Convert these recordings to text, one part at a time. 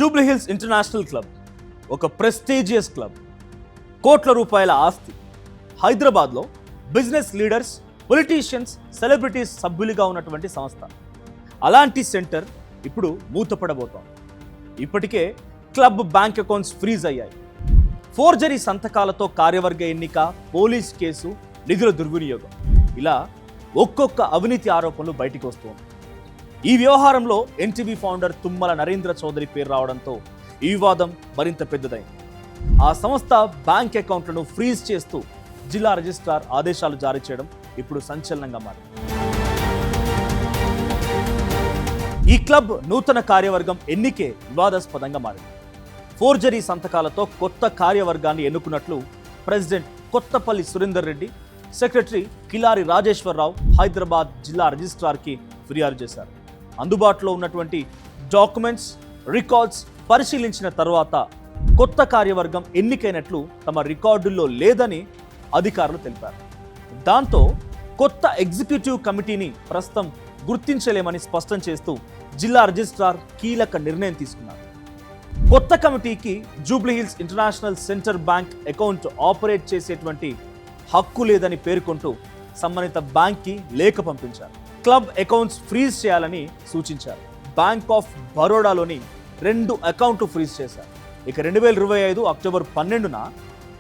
Jubilee hills international club ఒక prestigious club. కోట్ల రూపాయల ఆస్తి. హైదరాబాద్లో బిజినెస్ లీడర్స్, పొలిటీషియన్స్, సెలబ్రిటీస్ సభ్యులుగా ఉన్నటువంటి సంస్థ. అలాంటి సెంటర్ ఇప్పుడు మూతపడబోతోంది. ఇప్పటికే క్లబ్ బ్యాంక్ అకౌంట్స్ ఫ్రీజ్ అయ్యాయి. ఫోర్జరీ సంతకాలతో కార్యవర్గ ఎన్నిక, పోలీస్ కేసు, నిధుల దుర్వినియోగం, ఇలా ఒక్కొక్క అవినీతి ఆరోపణలు బయటికి వస్తుంది. ఈ వ్యవహారంలో ఎన్టీవీ ఫౌండర్ తుమ్మల నరేంద్ర చౌదరి పేరు రావడంతో ఈ వివాదం మరింత పెద్దదైంది. ఆ సంస్థ బ్యాంక్ అకౌంట్లను ఫ్రీజ్ చేస్తూ జిల్లా రిజిస్ట్రార్ ఆదేశాలు జారీ చేయడం ఇప్పుడు సంచలనంగా మారింది. ఈ క్లబ్ నూతన కార్యవర్గం ఎన్నికే వివాదాస్పదంగా మారింది. ఫోర్జరీ సంతకాలతో కొత్త కార్యవర్గాన్ని ఎన్నుకున్నట్లు ప్రెసిడెంట్ కొత్తపల్లి సురేందర్ రెడ్డి, సెక్రటరీ కిలారి రాజేశ్వరరావు హైదరాబాద్ జిల్లా రిజిస్ట్రార్కి ఫిర్యాదు చేశారు. అందుబాటులో ఉన్నటువంటి డాక్యుమెంట్స్, రికార్డ్స్ పరిశీలించిన తర్వాత కొత్త కార్యవర్గం ఎన్నికైనట్లు తమ రికార్డుల్లో లేదని అధికారులు తెలిపారు. దాంతో కొత్త ఎగ్జిక్యూటివ్ కమిటీని ప్రస్తుతం గుర్తించలేమని స్పష్టం చేస్తూ జిల్లా రిజిస్ట్రార్ కీలక నిర్ణయం తీసుకున్నారు. కొత్త కమిటీకి Jubilee hills international centre bank account operate చేసేటువంటి హక్కు లేదని పేర్కొంటూ సంబంధిత బ్యాంక్కి లేఖ పంపించారు. క్లబ్ అకౌంట్స్ ఫ్రీజ్ చేయాలని సూచించారు. బ్యాంక్ ఆఫ్ బరోడాలోని 2 అకౌంట్లు ఫ్రీజ్ చేశారు. ఇక 2025 అక్టోబర్ 12న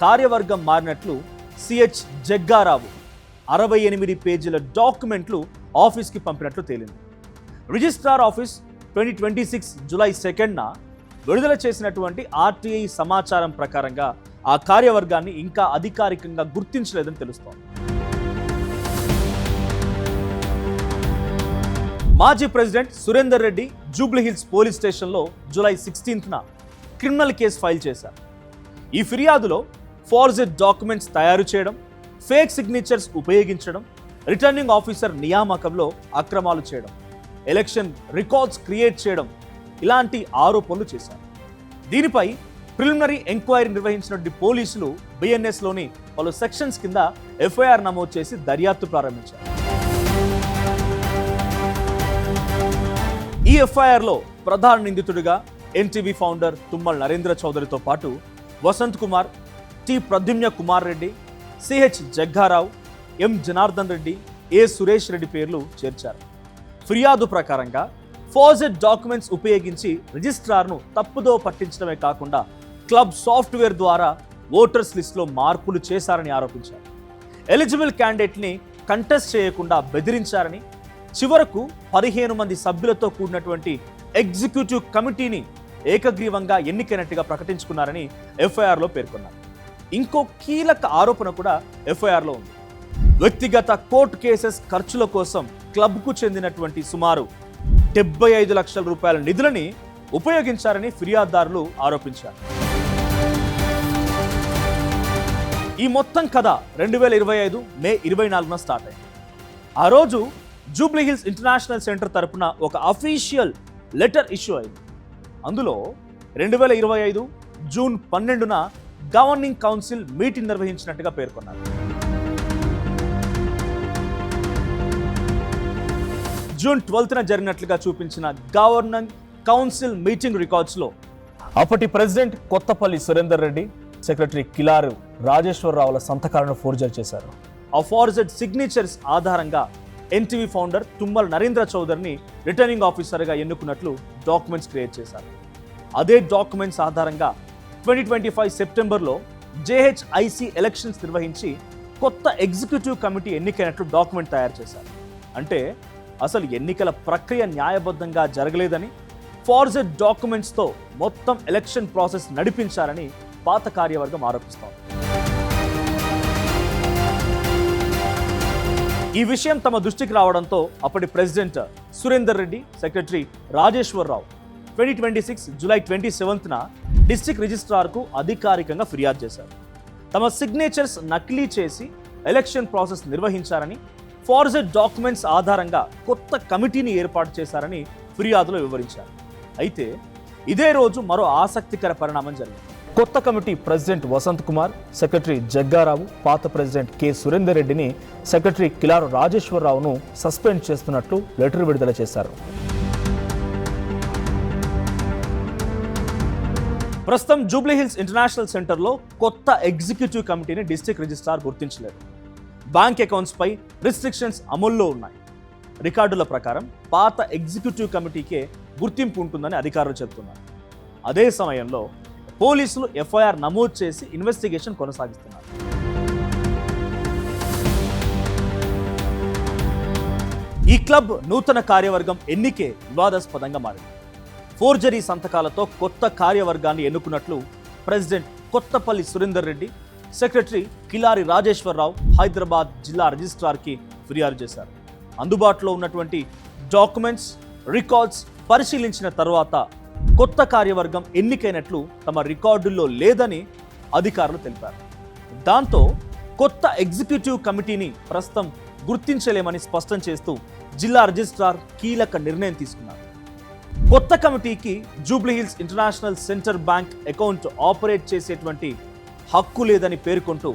కార్యవర్గం మారినట్లు సిహెచ్ జగ్గారావు 68 పేజీల డాక్యుమెంట్లు ఆఫీస్కి పంపినట్లు తేలింది. రిజిస్ట్రార్ ఆఫీస్ 2026 జూలై 2న విడుదల చేసినటువంటి ఆర్టీఐ సమాచారం ప్రకారంగా ఆ కార్యవర్గాన్ని ఇంకా అధికారికంగా గుర్తించలేదని తెలుస్తోంది. మాజీ president Surender Reddy Jubilee hills police స్టేషన్లో జూలై 16న క్రిమినల్ కేసు ఫైల్ చేశారు. ఈ ఫిర్యాదులో ఫోర్జెడ్ డాక్యుమెంట్స్ తయారు చేయడం, ఫేక్ సిగ్నేచర్స్ ఉపయోగించడం, రిటర్నింగ్ ఆఫీసర్ నియామకంలో అక్రమాలు చేయడం, ఎలక్షన్ రికార్డ్స్ క్రియేట్ చేయడం ఇలాంటి ఆరోపణలు చేశారు. దీనిపై ప్రిలిమినరీ ఎంక్వైరీ నిర్వహించినటువంటి పోలీసులు బిఎన్ఎస్లోని పలు సెక్షన్స్ కింద ఎఫ్ఐఆర్ నమోదు చేసి దర్యాప్తు ప్రారంభించారు. ఈ ఎఫ్ఐఆర్లో ప్రధాన నిందితుడిగా ఎన్టీవీ ఫౌండర్ తుమ్మల నరేంద్ర చౌదరితో పాటు వసంత్ కుమార్, టి ప్రద్యుమ్న కుమార్ రెడ్డి, సిహెచ్ జగ్గారావు, ఎం జనార్దన్ రెడ్డి, ఏ సురేష్ రెడ్డి పేర్లు చేర్చారు. ఫిర్యాదు ప్రకారంగా ఫోర్జెడ్ డాక్యుమెంట్స్ ఉపయోగించి రిజిస్ట్రార్ను తప్పుదో పట్టించడమే కాకుండా క్లబ్ సాఫ్ట్వేర్ ద్వారా ఓటర్స్ లిస్టులో మార్పులు చేశారని ఆరోపించారు. ఎలిజిబుల్ క్యాండిడేట్ని కంటెస్ట్ చేయకుండా బెదిరించారని, చివరకు 15 మంది సభ్యులతో కూడినటువంటి ఎగ్జిక్యూటివ్ కమిటీని ఏకగ్రీవంగా ఎన్నికైనట్టుగా ప్రకటించుకున్నారని ఎఫ్ఐఆర్లో పేర్కొన్నారు. ఇంకో కీలక ఆరోపణ కూడా ఎఫ్ఐఆర్లో ఉంది. వ్యక్తిగత కోర్టు కేసెస్ ఖర్చుల కోసం క్లబ్కు చెందినటువంటి సుమారు 75 లక్షల రూపాయల నిధులని ఉపయోగించారని ఫిర్యాదుదారులు ఆరోపించారు. ఈ మొత్తం కథ 2025 మే 24న స్టార్ట్ అయింది. ఆ రోజు జూబ్లీ హిల్స్ ఇంటర్నేషనల్ సెంటర్ తరపున ఒక అఫీషియల్ లెటర్ ఇష్యూ అయింది. అందులో 2025 జూన్ 12న గవర్నింగ్ కౌన్సిల్ మీటింగ్ నిర్వహించినట్టుగా పేర్కొన్నారు. జూన్ 12న జరిగినట్లుగా చూపించిన గవర్నింగ్ కౌన్సిల్ మీటింగ్ రికార్డ్స్లో అప్పటి ప్రెసిడెంట్ కొత్తపల్లి సురేందర్ రెడ్డి, సెక్రటరీ కిలారి రాజేశ్వరరావుల సంతకాలను ఫోర్జరీ చేశారు. ఆ ఫోర్జెడ్ సిగ్నేచర్స్ ఆధారంగా ఎన్టీవీ ఫౌండర్ తుమ్మల నరేంద్ర చౌదరిని రిటర్నింగ్ ఆఫీసర్గా ఎన్నుకున్నట్లు డాక్యుమెంట్స్ క్రియేట్ చేశారు. అదే డాక్యుమెంట్స్ ఆధారంగా 2025 సెప్టెంబర్లో జేహెచ్ఐసి ఎలక్షన్స్ నిర్వహించి కొత్త ఎగ్జిక్యూటివ్ కమిటీ ఎన్నికైనట్లు డాక్యుమెంట్ తయారు చేశారు. అంటే అసలు ఎన్నికల ప్రక్రియ న్యాయబద్ధంగా జరగలేదని, ఫోర్జెడ్ డాక్యుమెంట్స్తో మొత్తం ఎలక్షన్ ప్రాసెస్ నడిపించారని పాత కార్యవర్గం ఆరోపిస్తోంది. ఈ విషయం తమ దృష్టికి రావడంతో అప్పటి president Surender Reddy, secretary Rajeswara Rao 2026 July 27న డిస్ట్రిక్ట్ రిజిస్ట్రార్కు అధికారికంగా ఫిర్యాదు చేశారు. తమ సిగ్నేచర్స్ నకిలీ చేసి ఎలక్షన్ ప్రాసెస్ నిర్వహించారని, ఫోర్జెడ్ డాక్యుమెంట్స్ ఆధారంగా కొత్త కమిటీని ఏర్పాటు చేశారని ఫిర్యాదులో వివరించారు. అయితే ఇదే రోజు మరో ఆసక్తికర పరిణామం జరిగింది. కొత్త committee president Vasant Kumar, secretary Jagga Rao, పాత ప్రెసిడెంట్ కె సురేందర్ రెడ్డిని, సెక్రటరీ కిలారు రాజేశ్వరరావును సస్పెండ్ చేస్తున్నట్లు లెటర్ విడుదల చేశారు. ప్రస్తుతం జూబ్లీహిల్స్ ఇంటర్నేషనల్ సెంటర్లో కొత్త ఎగ్జిక్యూటివ్ కమిటీని డిస్ట్రిక్ట్ రిజిస్ట్రార్ గుర్తించలేదు. బ్యాంక్ అకౌంట్స్ పై రిస్ట్రిక్షన్స్ అమల్లో ఉన్నాయి. రికార్డుల ప్రకారం పాత ఎగ్జిక్యూటివ్ కమిటీకే గుర్తింపు ఉంటుందని అధికారులు చెబుతున్నారు. అదే సమయంలో పోలీసులు ఎఫ్ఐఆర్ నమోదు చేసి ఇన్వెస్టిగేషన్ కొనసాగిస్తున్నారు. ఈ క్లబ్ నూతన కార్యవర్గం ఎన్నికే వివాదాస్పదంగా మారింది. ఫోర్జరీ సంతకాలతో కొత్త కార్యవర్గాన్ని ఎన్నుకున్నట్లు ప్రెసిడెంట్ కొత్తపల్లి సురేందర్ రెడ్డి, సెక్రటరీ కిలారి రాజేశ్వరరావు హైదరాబాద్ జిల్లా రిజిస్ట్రార్కి ఫిర్యాదు చేశారు. అందుబాటులో ఉన్నటువంటి డాక్యుమెంట్స్, రికార్డ్స్ పరిశీలించిన తర్వాత కొత్త కార్యవర్గం ఎన్నికైనట్లు తమ రికార్డుల్లో లేదని అధికారులు తెలిపారు. దాంతో కొత్త ఎగ్జిక్యూటివ్ కమిటీని ప్రస్తుతం గుర్తించలేమని స్పష్టం చేస్తూ జిల్లా రిజిస్ట్రార్ కీలక నిర్ణయం తీసుకున్నారు. కొత్త కమిటీకి Jubilee Hills international centre bank account operate చేసేటువంటి హక్కు లేదని పేర్కొంటూ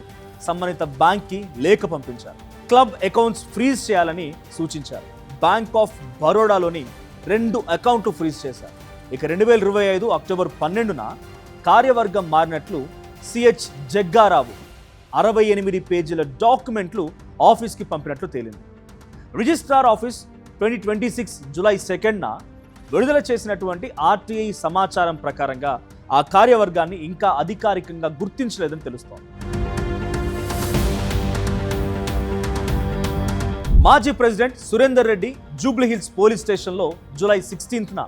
సంబంధిత బ్యాంక్కి లేఖ పంపించారు. క్లబ్ అకౌంట్స్ ఫ్రీజ్ చేయాలని సూచించారు. బ్యాంక్ ఆఫ్ బరోడాలోని 2 అకౌంట్లు ఫ్రీజ్ చేశారు. ఇక 2025 అక్టోబర్ 12న కార్యవర్గం మారినట్లు సిహెచ్ జగ్గారావు 68 పేజీల డాక్యుమెంట్లు ఆఫీస్కి పంపినట్లు తేలింది. రిజిస్ట్రార్ ఆఫీస్ 2026 జూలై 2న విడుదల చేసినటువంటి ఆర్టీఐ సమాచారం ప్రకారంగా ఆ కార్యవర్గాన్ని ఇంకా అధికారికంగా గుర్తించలేదని తెలుస్తోంది. మాజీ ప్రెసిడెంట్ సురేందర్ రెడ్డి జూబ్లీహిల్స్ పోలీస్ స్టేషన్లో జూలై 16న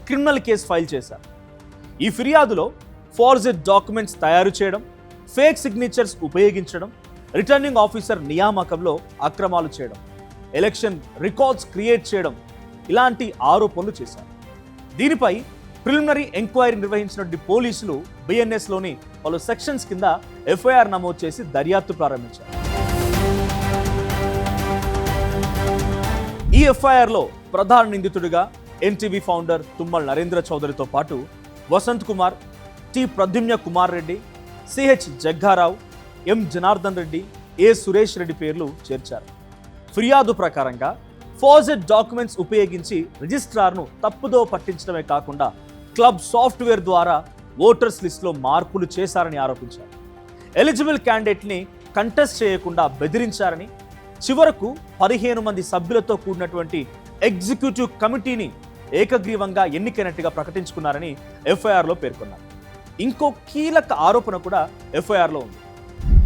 క్రిమినల్ కేసు ఫైల్ చేశారు. ఈ ఫిర్యాదులో ఫోర్జెడ్ డాక్యుమెంట్స్ తయారు చేయడం, ఫేక్ సిగ్నేచర్స్ ఉపయోగించడం, రిటర్నింగ్ ఆఫీసర్ నియామకంలో అక్రమాలు చేయడం, ఎలక్షన్ రికార్డ్స్ క్రియేట్ చేయడం ఇలాంటి ఆరోపణలు చేశారు. దీనిపై ప్రిలిమినరీ ఎంక్వైరీ నిర్వహించినటువంటి పోలీసులు బిఎన్ఎస్లోని పలు సెక్షన్స్ కింద ఎఫ్ఐఆర్ నమోదు చేసి దర్యాప్తు ప్రారంభించారు. ఈ ఎఫ్ఐఆర్లో ప్రధాన నిందితుడిగా ఎన్టీవీ ఫౌండర్ తుమ్మల నరేంద్ర చౌదరితో పాటు వసంత్ కుమార్, టి ప్రద్యుమ్న కుమార్ రెడ్డి, సిహెచ్ జగ్గారావు, ఎం జనార్దన్ రెడ్డి, ఏ సురేష్ రెడ్డి పేర్లు చేర్చారు. ఫిర్యాదు ప్రకారంగా ఫోర్జెడ్ డాక్యుమెంట్స్ ఉపయోగించి రిజిస్ట్రార్ను తప్పుదో పట్టించడమే కాకుండా క్లబ్ సాఫ్ట్వేర్ ద్వారా ఓటర్స్ లిస్టులో మార్పులు చేశారని ఆరోపించారు. ఎలిజిబుల్ క్యాండిడేట్ని కంటెస్ట్ చేయకుండా బెదిరించారని, చివరకు 15 మంది సభ్యులతో కూడినటువంటి ఎగ్జిక్యూటివ్ కమిటీని ఏకగ్రీవంగా ఎన్నికైనట్టుగా ప్రకటించుకున్నారని ఎఫ్ఐఆర్లో పేర్కొన్నారు. ఇంకో కీలక ఆరోపణ కూడా ఎఫ్ఐఆర్లో ఉంది.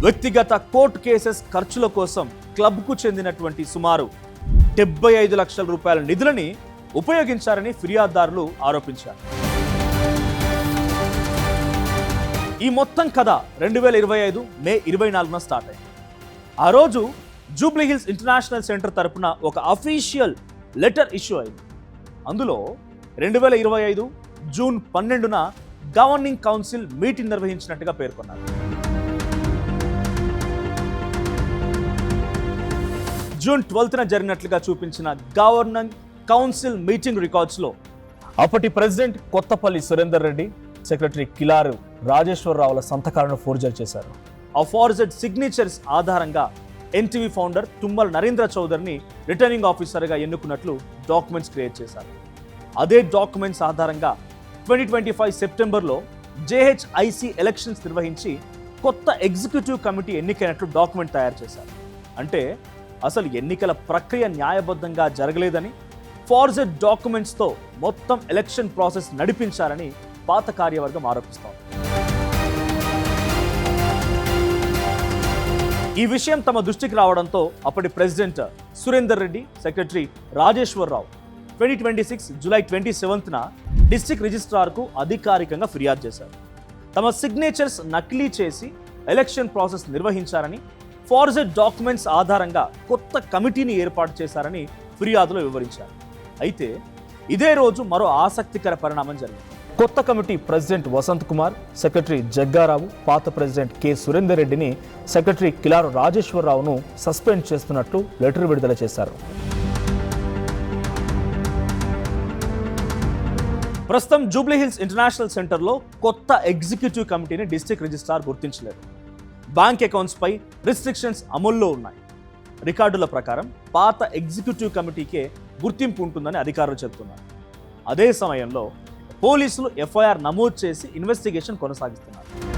వ్యక్తిగత కోర్టు కేసెస్ ఖర్చుల కోసం క్లబ్కు చెందినటువంటి సుమారు 75 లక్షల రూపాయల నిధులని ఉపయోగించారని ఫిర్యాదుదారులు ఆరోపించారు. ఈ మొత్తం కథ 2025 మే 24న స్టార్ట్ అయింది. ఆ రోజు జూబ్లీహిల్స్ ఇంటర్నేషనల్ సెంటర్ తరపున ఒక అఫీషియల్ లెటర్ ఇష్యూ అయింది. అందులో 2025 జూన్ 12న గవర్నింగ్ కౌన్సిల్ మీటింగ్ నిర్వహించినట్టుగా పేర్కొన్నారు. జూన్ 12న జరిగినట్లుగా చూపించిన గవర్నింగ్ కౌన్సిల్ మీటింగ్ రికార్డ్స్లో అప్పటి ప్రెసిడెంట్ కొత్తపల్లి సురేందర్ రెడ్డి, సెక్రటరీ కిలారి రాజేశ్వరరావుల సంతకాలను ఫోర్జరీ చేశారు. ఆ ఫోర్జెడ్ సిగ్నేచర్స్ ఆధారంగా ఎన్టీవీ ఫౌండర్ తుమ్మల నరేంద్ర చౌదరిని రిటర్నింగ్ ఆఫీసర్గా ఎన్నుకున్నట్లు డాక్యుమెంట్స్ క్రియేట్ చేశారు. అదే డాక్యుమెంట్స్ ఆధారంగా 2025 సెప్టెంబర్లో జేహెచ్ఐసి ఎలక్షన్స్ నిర్వహించి కొత్త ఎగ్జిక్యూటివ్ కమిటీ ఎన్నికైనట్లు డాక్యుమెంట్ తయారు చేశారు. అంటే అసలు ఎన్నికల ప్రక్రియ న్యాయబద్ధంగా జరగలేదని, ఫోర్జెడ్ డాక్యుమెంట్స్తో మొత్తం ఎలక్షన్ ప్రాసెస్ నడిపించారని పాత కార్యవర్గం ఆరోపిస్తోంది. ఈ విషయం తమ దృష్టికి రావడంతో అప్పటి president Surender Reddy, secretary Rajeswara Rao 2026 July 27న డిస్ట్రిక్ట్ రిజిస్ట్రార్కు అధికారికంగా ఫిర్యాదు చేశారు. తమ సిగ్నేచర్స్ నకిలీ చేసి ఎలక్షన్ ప్రాసెస్ నిర్వహించారని, ఫోర్జెడ్ డాక్యుమెంట్స్ ఆధారంగా కొత్త కమిటీని ఏర్పాటు చేశారని ఫిర్యాదులో వివరించారు. అయితే ఇదే రోజు మరో ఆసక్తికర పరిణామం జరిగింది. కొత్త committee president Vasant Kumar, secretary Jagga Rao, పాత ప్రెసిడెంట్ కె సురేందర్ రెడ్డిని, సెక్రటరీ కిలారు రాజేశ్వరరావును సస్పెండ్ చేస్తున్నట్లు లెటర్ విడుదల చేశారు. ప్రస్తుతం జూబ్లీహిల్స్ ఇంటర్నేషనల్ సెంటర్లో కొత్త ఎగ్జిక్యూటివ్ కమిటీని డిస్ట్రిక్ట్ రిజిస్ట్రార్ గుర్తించలేదు. బ్యాంక్ అకౌంట్స్ పై రిస్ట్రిక్షన్స్ అమల్లో ఉన్నాయి. రికార్డుల ప్రకారం పాత ఎగ్జిక్యూటివ్ కమిటీకే గుర్తింపు ఉంటుందని అధికారులు చెబుతున్నారు. అదే సమయంలో పోలీసులు ఎఫ్ఐఆర్ నమోదు చేసి ఇన్వెస్టిగేషన్ కొనసాగిస్తున్నారు.